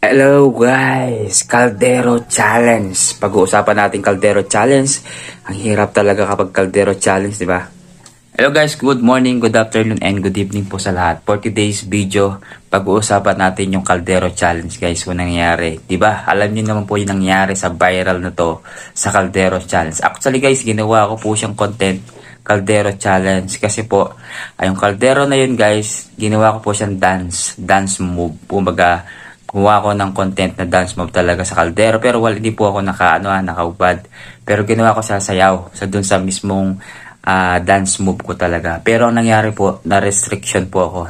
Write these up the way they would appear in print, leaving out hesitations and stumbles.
Hello guys! Caldero Challenge. Pag-uusapan natin Caldero Challenge. Ang hirap talaga kapag Caldero Challenge, di ba? Hello guys, good morning, good afternoon, and good evening po sa lahat. For today's video, pag-uusapan natin yung Caldero Challenge guys, kung nangyayari. Di ba? Alam niyo naman po yung nangyayari sa viral na to, sa Caldero Challenge. Actually guys, ginawa ko po siyang content, Caldero Challenge. Kasi po, yung Caldero na yun guys, ginawa ko po siyang dance move. Kumbaga, gumawa ko ng content na dance move talaga sa Caldero. Pero hindi po ako nakaubad. Pero ginawa ko sa sayaw, dun sa mismong dance move ko talaga. Pero ang nangyari po, na-restriction po ako,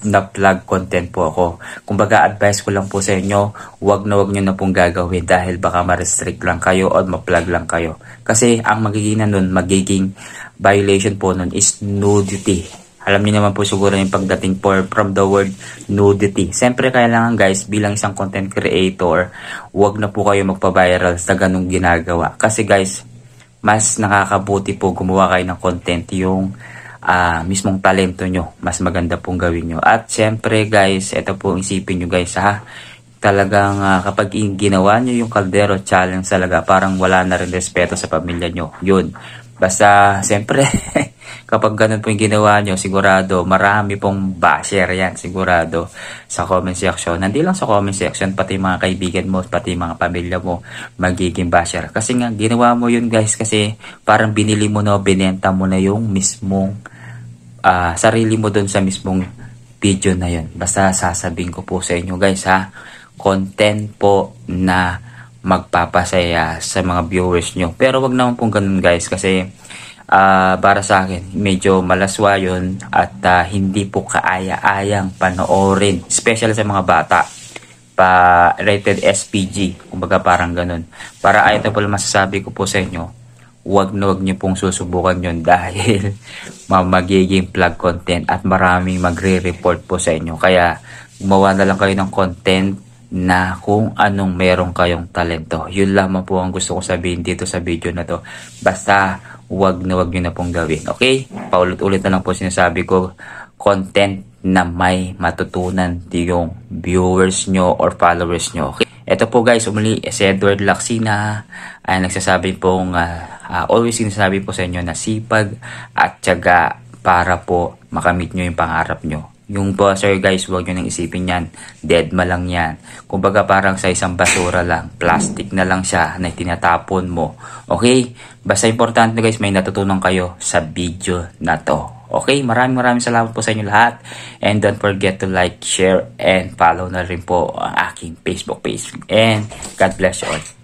na-plug content po ako. Kumbaga, advice ko lang po sa inyo, wag nyo na pong gagawin dahil baka ma-restrict lang kayo o ma-plug lang kayo. Kasi ang magiging violation po nun is nudity. Alam niyo naman po siguro yung pagdating from the word nudity. Siyempre kailangan guys, bilang isang content creator, wag na po kayo magpa-viral sa ganung ginagawa. Kasi guys, mas nakakabuti po gumawa kayo ng content yung mismong talento nyo. Mas maganda pong gawin nyo. At siyempre guys, ito po isipin nyo guys ha. Talagang kapag ginawa nyo yung Caldero Challenge talaga, parang wala na rin respeto sa pamilya nyo. Yun. Basta siyempre, kapag ganun po yung ginawa nyo, sigurado marami pong basher yan, sigurado sa comment section. Hindi lang sa comment section, pati mga kaibigan mo, pati mga pamilya mo magiging basher. Kasi nga, ginawa mo yun guys, kasi parang binili mo na, binenta mo na yung mismong sarili mo dun sa mismong video na yun. Basta sasabihin ko po sa inyo guys ha, content po na magpapasaya sa mga viewers nyo. Pero wag naman pong ganun guys, kasi para sa akin medyo malaswa yun at hindi po kaaya-ayang panoorin, especially sa mga bata pa rated SPG, kumbaga parang ganun. Para ito po masasabi ko po sa inyo, wag nyo pong susubukan yun dahil magiging plug content at maraming magre-report po sa inyo. Kaya gumawa na lang kayo ng content na kung anong meron kayong talento. Yun lamang po ang gusto ko sabihin dito sa video na to. Basta wag nyo na pong gawin. Okay? Paulit-ulit na lang po sinasabi ko, content na may matutunan yung viewers nyo or followers nyo. Okay? Ito po guys, umuli si Edward Lacsina ay nagsasabi pong always sinasabi po sa inyo na sipag at tiyaga para po makamit nyo yung pangarap nyo. Yung buzzer guys, huwag nyo nang isipin yan. Deadma lang yan. Kumbaga parang sa isang basura lang. Plastic na lang siya na tinatapon mo. Okay? Basta importante guys, may natutunan kayo sa video na to. Okay? Maraming salamat po sa inyo lahat. And don't forget to like, share, and follow na rin po ang aking Facebook page. And God bless you all.